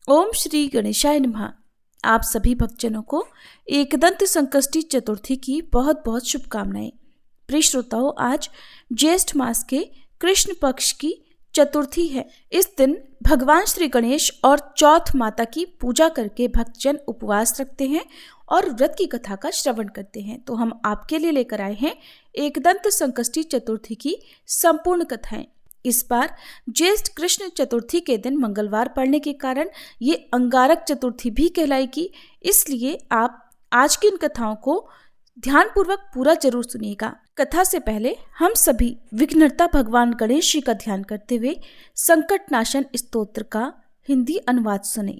ओम श्री गणेशाय नमः। आप सभी भक्तजनों को एकदंत संकष्टी चतुर्थी की बहुत बहुत शुभकामनाएं। प्रिय श्रोताओं, आज ज्येष्ठ मास के कृष्ण पक्ष की चतुर्थी है। इस दिन भगवान श्री गणेश और चौथ माता की पूजा करके भक्तजन उपवास रखते हैं और व्रत की कथा का श्रवण करते हैं। तो हम आपके लिए लेकर आए हैं एकदंत संकष्टी चतुर्थी की संपूर्ण कथाएं। इस बार ज्येष्ठ कृष्ण चतुर्थी के दिन मंगलवार पड़ने के कारण ये अंगारक चतुर्थी भी कहलाएगी। इसलिए आप आज की इन कथाओं को ध्यानपूर्वक पूरा जरूर सुनिएगा। कथा से पहले हम सभी विघ्नहर्ता भगवान गणेश जी का ध्यान करते हुए संकट नाशन स्तोत्र का हिंदी अनुवाद सुने।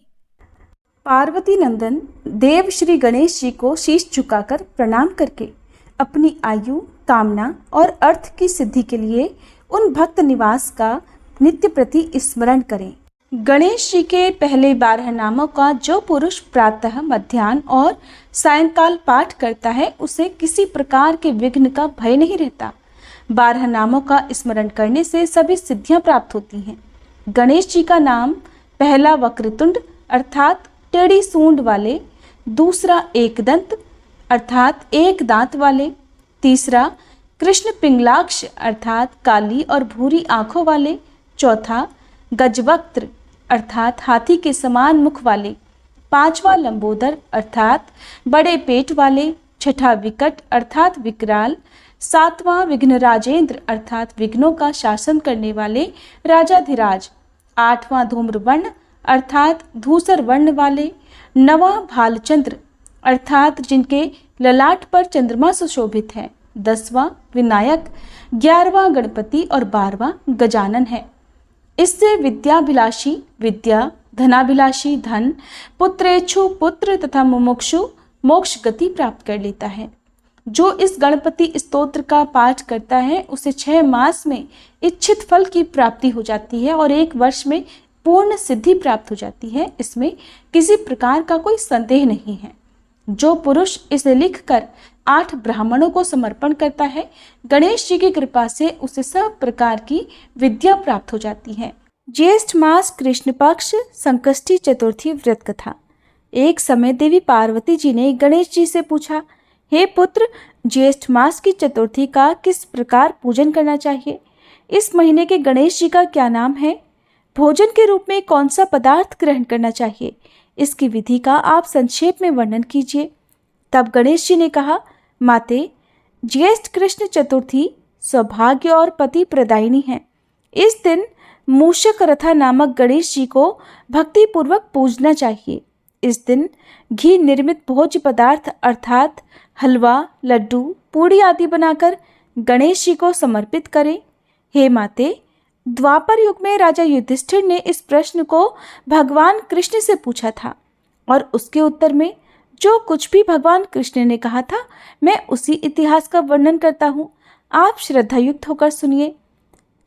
पार्वती नंदन देव श्री गणेश जी को शीश झुकाकर प्रणाम करके अपनी आयु, कामना और अर्थ की सिद्धि के लिए उन भक्त निवास का नित्य प्रति स्मरण करें। गणेश जी के पहले 12 नामों का जो पुरुष प्रातः, मध्याह्न और सायंकाल पाठ करता है उसे किसी प्रकार के विघ्न का भय नहीं रहता। 12 नामों का स्मरण करने से सभी सिद्धियां प्राप्त होती हैं। गणेश जी का नाम पहला वक्रतुंड अर्थात टेढ़ी सूंड वाले, दूसरा एकदंत अर्थात एक दांत वाले, तीसरा कृष्ण पिंगलाक्ष अर्थात काली और भूरी आंखों वाले, चौथा गजवक्त्र अर्थात हाथी के समान मुख वाले, पांचवा लंबोदर अर्थात बड़े पेट वाले, छठा विकट अर्थात विकराल, सातवां विघ्नराजेंद्र अर्थात विघ्नों का शासन करने वाले राजाधिराज, आठवां धूम्रवर्ण अर्थात धूसर वर्ण वाले, नवां भालचंद्र अर्थात जिनके ललाट पर चंद्रमा सुशोभित है, 10वां विनायक, 11वां गणपति और 12वां गजानन है। इससे विद्याभिलाषी विद्या, धनाभिलाषी धन, पुत्रेच्छु पुत्र तथा मुमुक्षु मोक्ष गति प्राप्त कर लेता है। जो इस गणपति स्तोत्र का पाठ करता है उसे 6 मास में इच्छित फल की प्राप्ति हो जाती है और 1 वर्ष में पूर्ण सिद्धि प्राप्त हो जाती है। इसमें किसी प्रकार का कोई संदेह नहीं है। जो पुरुष इसे लिखकर 8 ब्राह्मणों को समर्पण करता है, गणेश जी की कृपा से उसे सब प्रकार की विद्या प्राप्त हो जाती है। ज्येष्ठ मास कृष्ण पक्ष संकष्टी चतुर्थी व्रत कथा। एक समय देवी पार्वती जी ने गणेश जी से पूछा, हे पुत्र, ज्येष्ठ मास की चतुर्थी का किस प्रकार पूजन करना चाहिए? इस महीने के गणेश जी का क्या नाम है? भोजन के रूप में कौन सा पदार्थ ग्रहण करना चाहिए? इसकी विधि का आप संक्षेप में वर्णन कीजिए। तब गणेश जी ने कहा, माते, ज्येष्ठ कृष्ण चतुर्थी सौभाग्य और पति प्रदायिनी है। इस दिन मूषक रथा नामक गणेश जी को भक्ति पूर्वक पूजना चाहिए। इस दिन घी निर्मित भोज्य पदार्थ अर्थात हलवा, लड्डू, पूड़ी आदि बनाकर गणेश जी को समर्पित करें। हे माते, द्वापर युग में राजा युधिष्ठिर ने इस प्रश्न को भगवान कृष्ण से पूछा था और उसके उत्तर में जो कुछ भी भगवान कृष्ण ने कहा था मैं उसी इतिहास का वर्णन करता हूँ। आप श्रद्धायुक्त होकर सुनिए।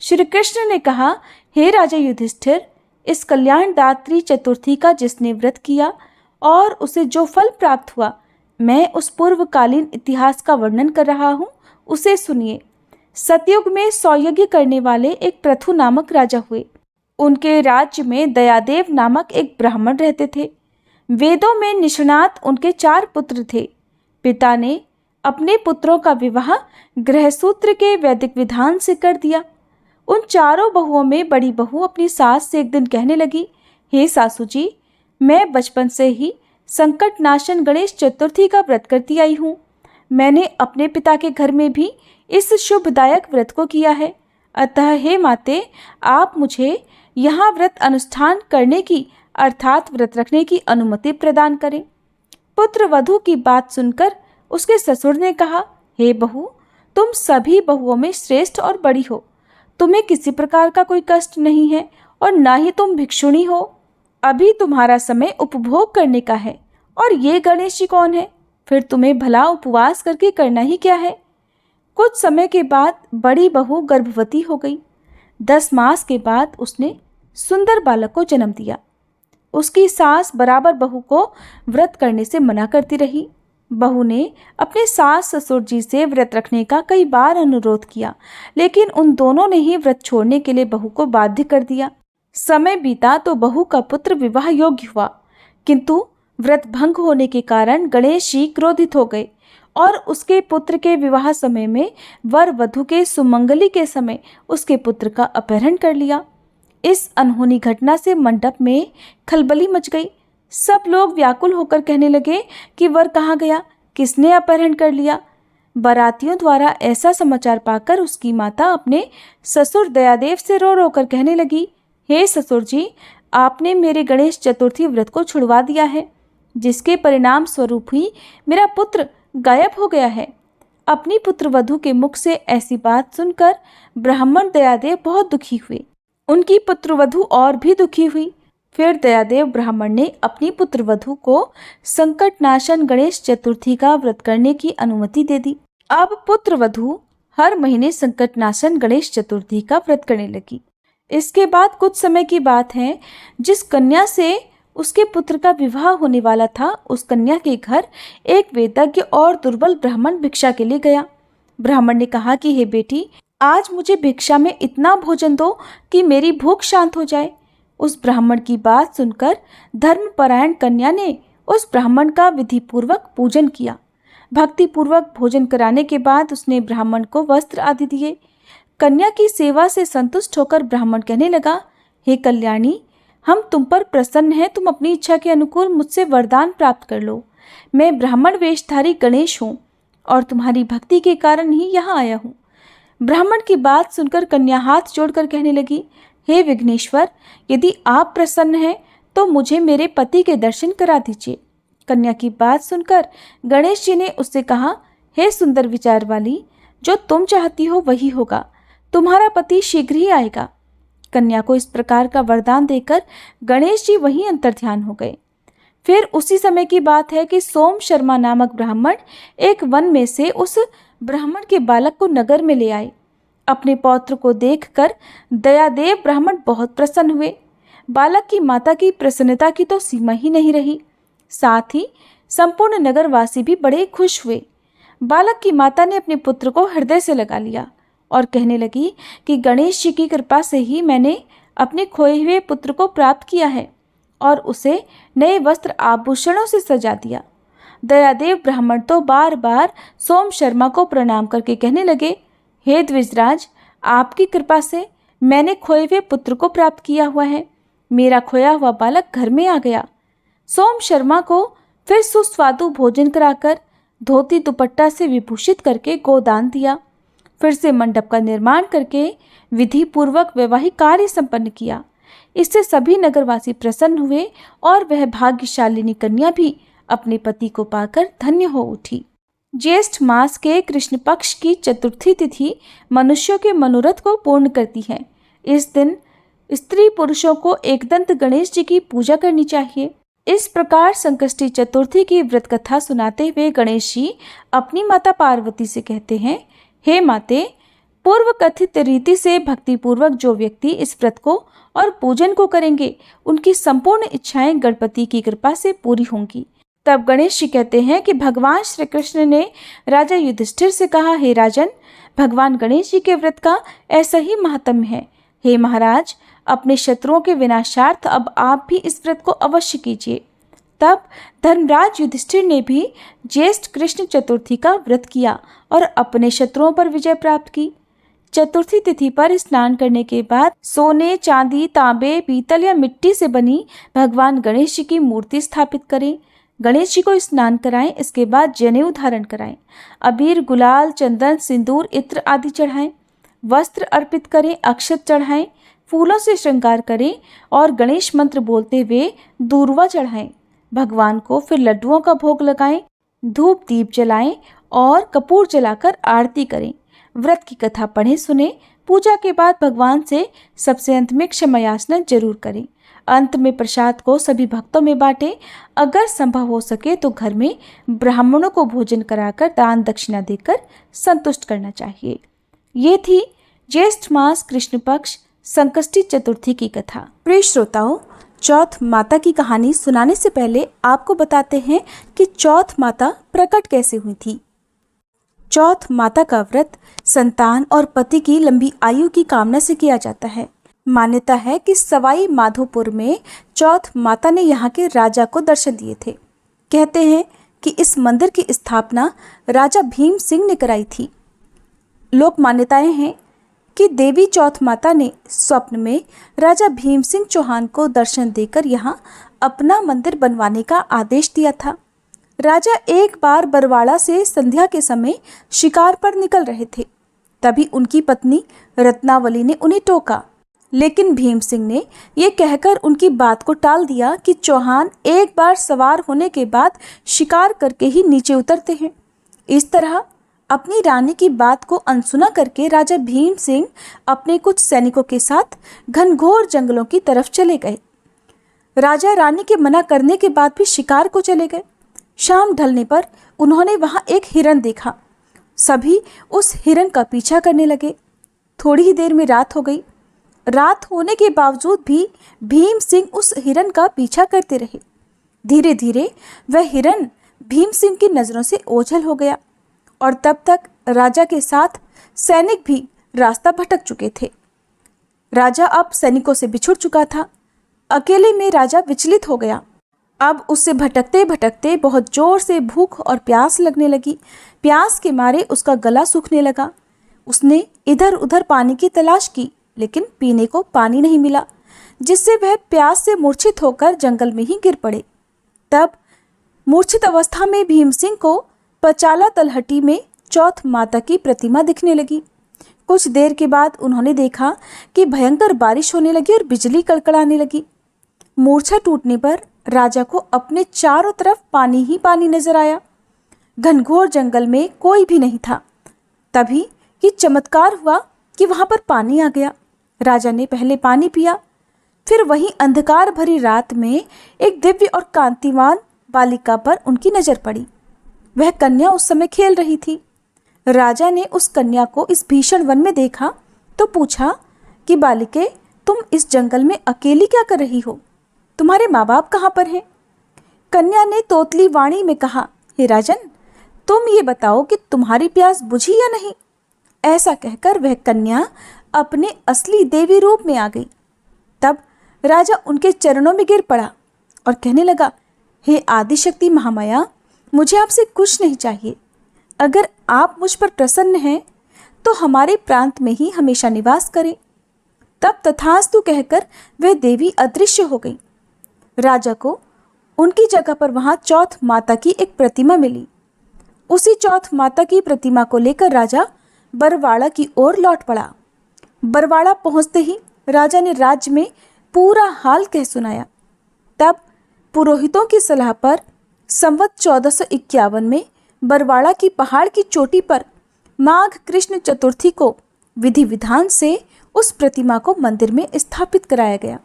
श्री कृष्ण ने कहा, हे राजा युधिष्ठिर, इस कल्याणदात्री चतुर्थी का जिसने व्रत किया और उसे जो फल प्राप्त हुआ, मैं उस पूर्वकालीन इतिहास का वर्णन कर रहा हूँ, उसे सुनिए। सतयुग में 100 यज्ञ करने वाले एक पृथु नामक राजा हुए। उनके राज्य में दयादेव नामक एक ब्राह्मण रहते थे। वेदों में निष्णात उनके 4 पुत्र थे। पिता ने अपने पुत्रों का विवाह गृहसूत्र के वैदिक विधान से कर दिया। उन चारों बहुओं में बड़ी बहू अपनी सास से एक दिन कहने लगी, हे सासू जी, मैं बचपन से ही संकट नाशन गणेश चतुर्थी का व्रत करती आई हूँ। मैंने अपने पिता के घर में भी इस शुभदायक व्रत को किया है। अतः हे माते, आप मुझे यहाँ व्रत अनुष्ठान करने की अर्थात व्रत रखने की अनुमति प्रदान करें। पुत्र वधू की बात सुनकर उसके ससुर ने कहा, हे बहू, तुम सभी बहुओं में श्रेष्ठ और बड़ी हो। तुम्हें किसी प्रकार का कोई कष्ट नहीं है और ना ही तुम भिक्षुणी हो। अभी तुम्हारा समय उपभोग करने का है और ये गणेश जी कौन है? फिर तुम्हें भला उपवास करके करना ही क्या है? कुछ समय के बाद बड़ी बहू गर्भवती हो गई। 10 मास के बाद उसने सुंदर बालक को जन्म दिया। उसकी सास बराबर बहू को व्रत करने से मना करती रही। बहू ने अपने सास ससुर जी से व्रत रखने का कई बार अनुरोध किया, लेकिन उन दोनों ने ही व्रत छोड़ने के लिए बहू को बाध्य कर दिया। समय बीता तो बहू का पुत्र विवाह योग्य हुआ, किंतु व्रत भंग होने के कारण गणेश जी क्रोधित हो गए और उसके पुत्र के विवाह समय में वर वधु के सुमंगली के समय उसके पुत्र का अपहरण कर लिया। इस अनहोनी घटना से मंडप में खलबली मच गई। सब लोग व्याकुल होकर कहने लगे कि वर कहाँ गया, किसने अपहरण कर लिया। बारातियों द्वारा ऐसा समाचार पाकर उसकी माता अपने ससुर दयादेव से रो रो कर कहने लगी, हे ससुर जी, आपने मेरे गणेश चतुर्थी व्रत को छुड़वा दिया है, जिसके परिणाम स्वरूप ही मेरा पुत्र गायब हो गया है। अपनी पुत्र वधु के मुख से ऐसी बात सुनकर ब्राह्मण दयादेव बहुत दुखी हुए। उनकी पुत्र वधु और भी दुखी हुई। फिर दयादेव ब्राह्मण ने अपनी पुत्र वधु को संकट नाशन गणेश चतुर्थी का व्रत करने की अनुमति दे दी। अब पुत्र वधु हर महीने संकट नाशन गणेश चतुर्थी का व्रत करने लगी। इसके बाद कुछ समय की बात है, जिस कन्या से उसके पुत्र का विवाह होने वाला था, उस कन्या के घर एक वेदज्ञ और दुर्बल ब्राह्मण भिक्षा के लिए गया। ब्राह्मण ने कहा कि हे बेटी, आज मुझे भिक्षा में इतना भोजन दो कि मेरी भूख शांत हो जाए। उस ब्राह्मण की बात सुनकर धर्मपरायण कन्या ने उस ब्राह्मण का विधिपूर्वक पूजन किया। भक्तिपूर्वक भोजन कराने के बाद उसने ब्राह्मण को वस्त्र आदि दिए। कन्या की सेवा से संतुष्ट होकर ब्राह्मण कहने लगा, हे कल्याणी, हम तुम पर प्रसन्न हैं, तुम अपनी इच्छा के अनुकूल मुझसे वरदान प्राप्त कर लो। मैं ब्राह्मण वेशधारी गणेश हूँ और तुम्हारी भक्ति के कारण ही यहाँ आया हूँ। ब्राह्मण की बात सुनकर कन्या हाथ जोड़कर कहने लगी, हे विघ्नेश्वर, यदि आप प्रसन्न हैं तो मुझे मेरे पति के दर्शन करा दीजिए। कन्या की बात सुनकर गणेश जी ने उससे कहा, हे सुंदर विचार वाली, जो तुम चाहती हो वही होगा, तुम्हारा पति शीघ्र ही आएगा। कन्या को इस प्रकार का वरदान देकर गणेश जी वहीं अंतर्ध्यान हो गए। फिर उसी समय की बात है कि सोम शर्मा नामक ब्राह्मण एक वन में से उस ब्राह्मण के बालक को नगर में ले आए। अपने पौत्र को देखकर दयादेव ब्राह्मण बहुत प्रसन्न हुए। बालक की माता की प्रसन्नता की तो सीमा ही नहीं रही। साथ ही संपूर्ण नगरवासी भी बड़े खुश हुए। बालक की माता ने अपने पुत्र को हृदय से लगा लिया और कहने लगी कि गणेश जी की कृपा से ही मैंने अपने खोए हुए पुत्र को प्राप्त किया है और उसे नए वस्त्र आभूषणों से सजा दिया। दयादेव ब्राह्मण तो बार बार सोम शर्मा को प्रणाम करके कहने लगे, हे द्विजराज, आपकी कृपा से मैंने खोए हुए पुत्र को प्राप्त किया हुआ है। मेरा खोया हुआ बालक घर में आ गया। सोम शर्मा को फिर सुस्वादु भोजन कराकर धोती दुपट्टा से विभूषित करके गोदान दिया। फिर से मंडप का निर्माण करके विधि पूर्वक वैवाहिक कार्य संपन्न किया। इससे सभी नगरवासी प्रसन्न हुए और वह भाग्यशालिनी कन्या भी अपने पति को पाकर धन्य हो उठी। ज्येष्ठ मास के कृष्ण पक्ष की चतुर्थी तिथि मनुष्यों के मनोरथ को पूर्ण करती है। इस दिन स्त्री पुरुषों को एकदंत गणेश जी की पूजा करनी चाहिए। इस प्रकार संकष्टी चतुर्थी की व्रत कथा सुनाते हुए गणेश जी अपनी माता पार्वती से कहते हैं, हे माते, पूर्व कथित रीति से भक्तिपूर्वक जो व्यक्ति इस व्रत को और पूजन को करेंगे, उनकी संपूर्ण इच्छाएं गणपति की कृपा से पूरी होंगी। तब गणेश जी कहते हैं कि भगवान श्री कृष्ण ने राजा युधिष्ठिर से कहा, हे राजन, भगवान गणेश जी के व्रत का ऐसा ही महात्म्य है। हे महाराज, अपने शत्रुओं के विनाशार्थ अब आप भी इस व्रत को अवश्य कीजिए। तब धर्मराज युधिष्ठिर ने भी ज्येष्ठ कृष्ण चतुर्थी का व्रत किया और अपने शत्रुओं पर विजय प्राप्त की। चतुर्थी तिथि पर स्नान करने के बाद सोने, चांदी, तांबे, पीतल या मिट्टी से बनी भगवान गणेश जी की मूर्ति स्थापित करें। गणेश जी को स्नान कराएं। इसके बाद जनेऊ धारण कराएं। अबीर, गुलाल, चंदन, सिंदूर, इत्र आदि चढ़ाएं। वस्त्र अर्पित करें, अक्षत चढ़ाएं, फूलों से श्रृंगार करें और गणेश मंत्र बोलते हुए दूर्वा चढ़ाएं। भगवान को फिर लड्डुओं का भोग लगाएं, धूप दीप जलाएं और कपूर जलाकर आरती करें। व्रत की कथा पढ़ें, सुने। पूजा के बाद भगवान से सबसे अंत में क्षमा याचना जरूर करें। अंत में प्रसाद को सभी भक्तों में बांटें। अगर संभव हो सके तो घर में ब्राह्मणों को भोजन कराकर दान दक्षिणा देकर संतुष्ट करना चाहिए। ये थी ज्येष्ठ मास कृष्ण पक्ष संकष्टी चतुर्थी की कथा। प्रिय श्रोताओं, चौथ माता की कहानी सुनाने से पहले आपको बताते हैं कि चौथ माता प्रकट कैसे हुई थी। चौथ माता का व्रत संतान और पति की लंबी आयु की कामना से किया जाता है। मान्यता है कि सवाई माधोपुर में चौथ माता ने यहाँ के राजा को दर्शन दिए थे। कहते हैं कि इस मंदिर की स्थापना राजा भीम सिंह ने कराई थी। लोक मान्यताएं हैं कि देवी चौथ माता ने स्वप्न में राजा भीम सिंह चौहान को दर्शन देकर यहाँ अपना मंदिर बनवाने का आदेश दिया था। राजा एक बार बरवाड़ा से संध्या के समय शिकार पर निकल रहे थे। तभी उनकी पत्नी रत्नावली ने उन्हें टोका, लेकिन भीम सिंह ने यह कहकर उनकी बात को टाल दिया कि चौहान एक बार सवार होने के बाद शिकार करके ही नीचे उतरते हैं। इस तरह अपनी रानी की बात को अनसुना करके राजा भीम सिंह अपने कुछ सैनिकों के साथ घनघोर जंगलों की तरफ चले गए। राजा रानी के मना करने के बाद भी शिकार को चले गए। शाम ढलने पर उन्होंने वहां एक हिरन देखा। सभी उस हिरन का पीछा करने लगे। थोड़ी ही देर में रात हो गई। रात होने के बावजूद भी भीम सिंह उस हिरन का पीछा करते रहे। धीरे धीरे वह हिरन भीम सिंह की नज़रों से ओझल हो गया और तब तक राजा के साथ सैनिक भी रास्ता भटक चुके थे। राजा अब सैनिकों से बिछुड़ चुका था। अकेले में राजा विचलित हो गया। अब उससे भटकते भटकते बहुत जोर से भूख और प्यास लगने लगी। प्यास के मारे उसका गला सूखने लगा। उसने इधर उधर पानी की तलाश की, लेकिन पीने को पानी नहीं मिला, जिससे वह प्यास से मूर्छित होकर जंगल में ही गिर पड़े। तब मूर्छित अवस्था में भीम सिंह को पचाला तलहटी में चौथ माता की प्रतिमा दिखने लगी। कुछ देर के बाद उन्होंने देखा कि भयंकर बारिश होने लगी और बिजली कड़कड़ाने लगी। मूर्छा टूटने पर राजा को अपने चारों तरफ पानी ही पानी नजर आया। घनघोर जंगल में कोई भी नहीं था। तभी ये चमत्कार हुआ कि वहां पर पानी आ गया। राजा ने पहले पानी पिया, फिर वहीं अंधकार भरी रात में एक दिव्य और कांतिवान बालिका पर उनकी नजर पड़ी। वह कन्या उस समय खेल रही थी। राजा ने उस कन्या को इस भीषण वन में देखा तो पूछा कि बालिके, तुम इस जंगल में अकेली क्या कर रही हो? तुम्हारे माँ बाप कहाँ पर हैं? कन्या ने तोतली वाणी में कहा, हे राजन, तुम ये बताओ कि तुम्हारी प्यास बुझी या नहीं? ऐसा कहकर वह कन्या अपने असली देवी रूप में आ गई। तब राजा उनके चरणों में गिर पड़ा और कहने लगा, हे आदिशक्ति महामाया, मुझे आपसे कुछ नहीं चाहिए। अगर आप मुझ पर प्रसन्न हैं तो हमारे प्रांत में ही हमेशा निवास करें। तब तथास्तु कहकर वह देवी अदृश्य हो गई। राजा को उनकी जगह पर वहां चौथ माता की एक प्रतिमा मिली। उसी चौथ माता की प्रतिमा को लेकर राजा बरवाड़ा की ओर लौट पड़ा। बरवाड़ा पहुंचते ही राजा ने राज्य में पूरा हाल कह सुनाया। तब पुरोहितों की सलाह पर संवत 1451 में बरवाड़ा की पहाड़ की चोटी पर माघ कृष्ण चतुर्थी को विधि विधान से उस प्रतिमा को मंदिर में स्थापित कराया गया।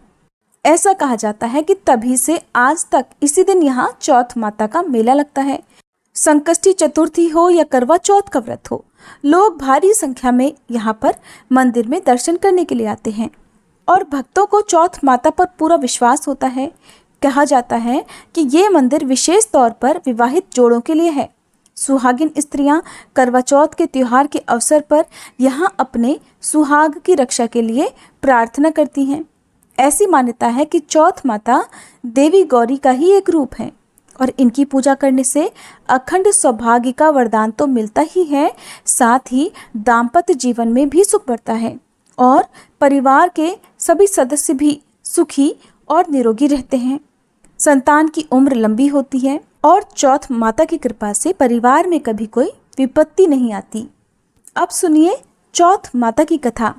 ऐसा कहा जाता है कि तभी से आज तक इसी दिन यहाँ चौथ माता का मेला लगता है। संकष्टी चतुर्थी हो या करवा चौथ का व्रत हो, लोग भारी संख्या में यहाँ पर मंदिर में दर्शन करने के लिए आते हैं और भक्तों को चौथ माता पर पूरा विश्वास होता है। कहा जाता है कि ये मंदिर विशेष तौर पर विवाहित जोड़ों के लिए है। सुहागिन स्त्रियां करवा चौथ के त्योहार के अवसर पर यहाँ अपने सुहाग की रक्षा के लिए प्रार्थना करती हैं। ऐसी मान्यता है कि चौथ माता देवी गौरी का ही एक रूप है और इनकी पूजा करने से अखंड सौभाग्य का वरदान तो मिलता ही है, साथ ही दाम्पत्य जीवन में भी सुख बढ़ता है और परिवार के सभी सदस्य भी सुखी और निरोगी रहते हैं। संतान की उम्र लंबी होती है और चौथ माता की कृपा से परिवार में कभी कोई विपत्ति नहीं आती। अब सुनिए चौथ माता की कथा।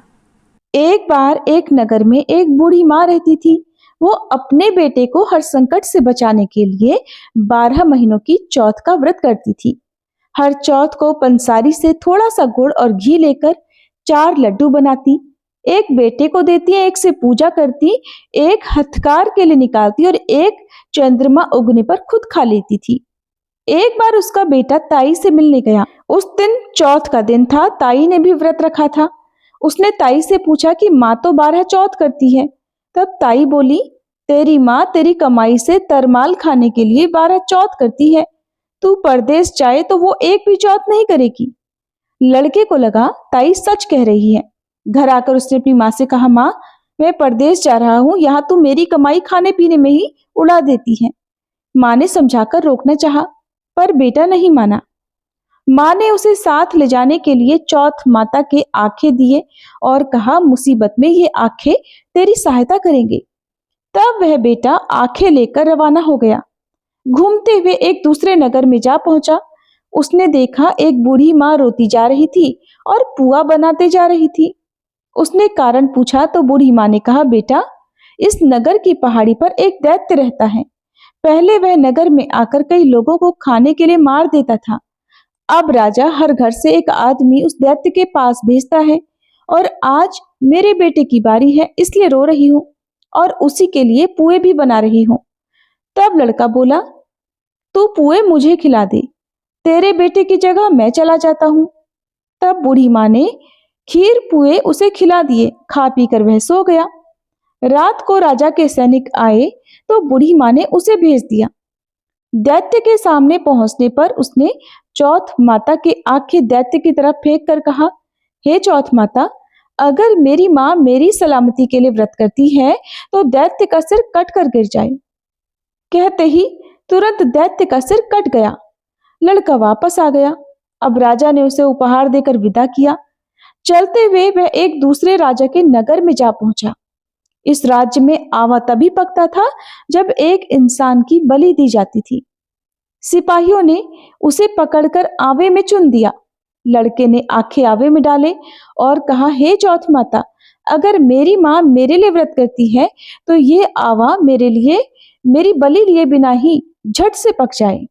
एक बार एक नगर में एक बूढ़ी माँ रहती थी। वो अपने बेटे को हर संकट से बचाने के लिए 12 महीनों की चौथ का व्रत करती थी। हर चौथ को पंसारी से थोड़ा सा गुड़ और घी लेकर 4 लड्डू बनाती, एक बेटे को देती, एक से पूजा करती, एक हथकार के लिए निकालती और एक चंद्रमा उगने पर खुद खा लेती थी। एक बार उसका बेटा ताई से मिलने गया। उस दिन चौथ का दिन था। ताई ने भी व्रत रखा था। उसने ताई से पूछा कि माँ तो 12 चौथ करती है। तब ताई बोली, तेरी माँ तेरी कमाई से तरमाल खाने के लिए 12 चौथ करती है। तू परदेश जाए तो वो एक भी चौथ नहीं करेगी। लड़के को लगा ताई सच कह रही है। घर आकर उसने अपनी माँ से कहा, माँ मैं परदेश जा रहा हूँ, यहाँ तू मेरी कमाई खाने पीने में ही उड़ा देती है। माँ ने समझाकर रोकना चाहा, पर बेटा नहीं माना। माँ ने उसे साथ ले जाने के लिए चौथ माता के आंखें दिए और कहा, मुसीबत में ये आंखें तेरी सहायता करेंगे। तब वह बेटा आंखें लेकर रवाना हो गया। घूमते हुए एक दूसरे नगर में जा पहुंचा। उसने देखा एक बूढ़ी माँ रोती जा रही थी और पुआ बनाते जा रही थी। उसने कारण पूछा तो बूढ़ी माँ ने कहा, बेटा, इस नगर की पहाड़ी पर एक दैत्य रहता है। पहले वह नगर में आकर कई लोगों को खाने के लिए मार देता था। अब राजा हर घर से एक आदमी उस दैत्य के पास भेजता है और आज मेरे बेटे की बारी है, इसलिए रो रही हूँ और उसी के लिए पुए भी बना रही हूँ। तब लड़का बोला, तू पुए मुझे खिला दे, तेरे बेटे की जगह मैं चला जाता हूँ। तब बूढ़ी माँ ने खीर पुए उसे खिला दिए। खा पी कर वह सो गया। रात को राजा के सैनिक आए तो बूढ़ी माँ ने उसे भेज दिया। दैत्य के सामने पहुंचने पर उसने चौथ माता की आंखें दैत्य की तरफ फेंक कर कहा, हे चौथ माता, अगर मेरी माँ मेरी सलामती के लिए व्रत करती है तो दैत्य का सिर कट कर गिर जाए। कहते ही तुरंत दैत्य का सिर कट गया। लड़का वापस आ गया। अब राजा ने उसे उपहार देकर विदा किया। चलते हुए वह एक दूसरे राजा के नगर में जा पहुंचा। इस राज्य में आवा तभी पकता था जब एक इंसान की बलि दी जाती थी। सिपाहियों ने उसे पकड़कर आवे में चुन दिया। लड़के ने आंखें आवे में डाले और कहा, हे चौथ माता, अगर मेरी माँ मेरे लिए व्रत करती है तो ये आवा मेरे लिए मेरी बलि लिए बिना ही झट से पक जाए।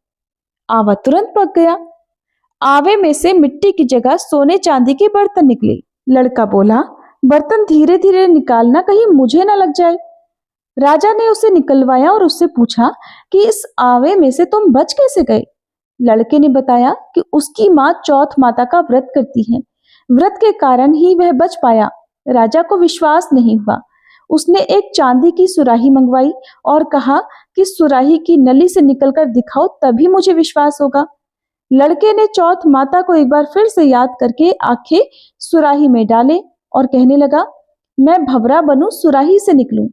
आवा तुरंत पक गया। आवे में से मिट्टी की जगह सोने चांदी के बर्तन निकले। लड़का बोला, बर्तन धीरे धीरे निकालना, कहीं मुझे ना लग जाए। राजा ने उसे निकलवाया और उससे पूछा कि इस आवे में से तुम बच कैसे गए। लड़के ने बताया कि उसकी माँ चौथ माता का व्रत करती है, व्रत के कारण ही वह बच पाया। राजा को विश्वास नहीं हुआ। उसने एक चांदी की सुराही मंगवाई और कहा कि सुराही की नली से निकलकर दिखाओ, तभी मुझे विश्वास होगा। लड़के ने चौथ माता को एक बार फिर से याद करके आंखें सुराही में डाले और कहने लगा, मैं भंवरा बनूं, सुराही से निकलूं।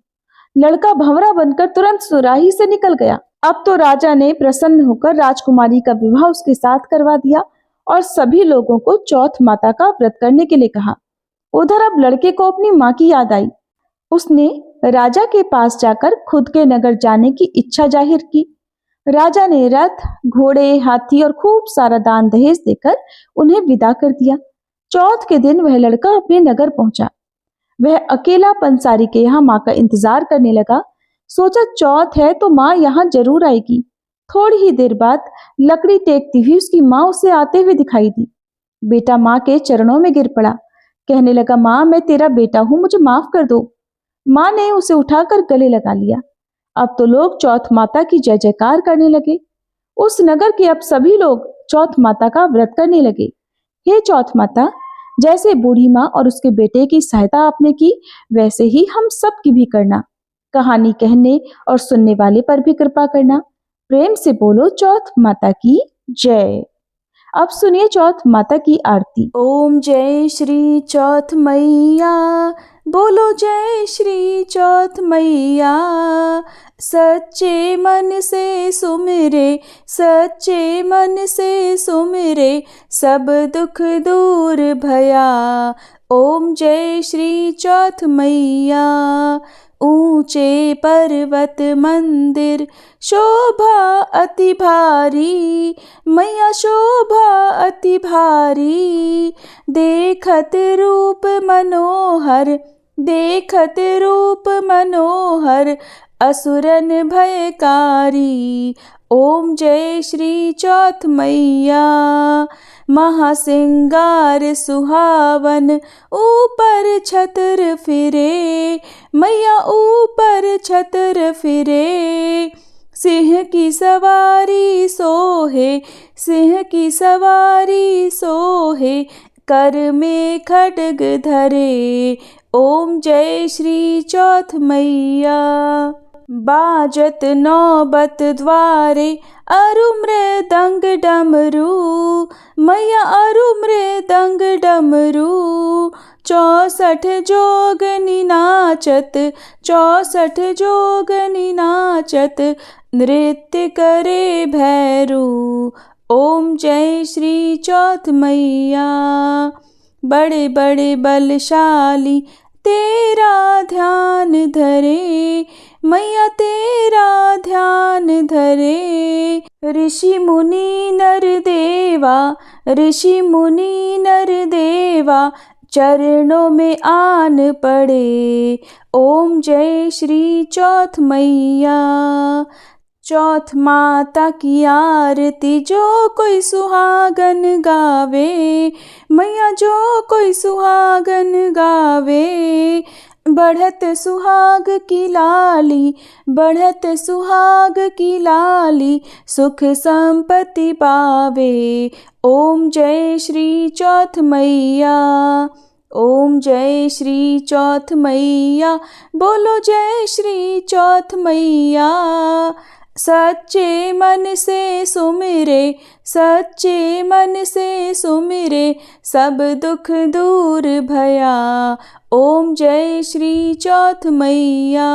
लड़का भंवरा बनकर तुरंत सुराही से निकल गया। अब तो राजा ने प्रसन्न होकर राजकुमारी का विवाह उसके साथ करवा दिया और सभी लोगों को चौथ माता का व्रत करने के लिए कहा। उधर अब लड़के को अपनी माँ की याद आई। उसने राजा के पास जाकर खुद के नगर जाने की इच्छा जाहिर की। राजा ने रथ, घोड़े, हाथी और खूब सारा दान दहेज देकर उन्हें विदा कर दिया। चौथ के दिन वह लड़का अपने नगर पहुंचा। वह अकेला पंसारी के यहाँ माँ का इंतजार करने लगा। सोचा चौथ है तो माँ यहाँ जरूर आएगी। थोड़ी ही देर बाद लकड़ी टेकती हुई उसकी माँ उसे आते हुए दिखाई दी। बेटा माँ के चरणों में गिर पड़ा। कहने लगा, माँ, मैं तेरा बेटा हूँ, मुझे माफ कर दो। माँ ने उसे उठाकर गले लगा लिया। अब तो लोग चौथ माता की जय जयकार करने लगे। उस नगर के अब सभी लोग चौथ माता का व्रत करने लगे। हे चौथ माता, जैसे बूढ़ी माँ और उसके बेटे की सहायता आपने की, वैसे ही हम सब की भी करना। कहानी कहने और सुनने वाले पर भी कृपा करना। प्रेम से बोलो चौथ माता की जय। अब सुनिए चौथ माता की आरती। ओम जय श्री चौथ मैया, बोलो जय श्री चौथ मैया। सच्चे मन से सुमिरे, सच्चे मन से सुमिरे, सब दुख दूर भया। ओम जय श्री चौथ मैया। ऊंचे पर्वत मंदिर शोभा अति भारी, मैया शोभा अति भारी। देखत रूप मनोहर, देखत रूप मनोहर, असुरन भयकारी। ओम जय श्री चौथ मैया। महासिंगार सुहावन, ऊपर छतर फिरे, मैया ऊपर छतर फिरे। सिंह की सवारी सोहे, सिंह की सवारी सोहे, कर में खड्ग धरे। ओम जय श्री चौथ मैया। बाजत नौबत द्वारे अरु मृदंग डमरू, मैया अरु मृदंग डमरू। 64 जोगनी नाचत, 64 जोगनी नाचत, नृत्य करे भैरू। ओम जय श्री चौथ मैया। बड़े बड़े बलशाली तेरा ध्यान धरे, मैया तेरा ध्यान धरे। ऋषि मुनि नर देवा, ऋषि मुनि नर देवा, चरणों में आन पड़े। ओम जय श्री चौथ मैया। चौथ माता की आरती जो कोई सुहागन गावे, मैया जो कोई सुहागन गावे। बढ़त सुहाग की लाली, बढ़त सुहाग की लाली, सुख संपत्ति पावे। ओम जय श्री चौथ मैया। ओम जय श्री चौथ मैया। बोलो जय श्री चौथ मैया। सच्चे मन से सुमिरे, सच्चे मन से सुमिरे, सब दुख दूर भया। ओम जय श्री चौथ मैया।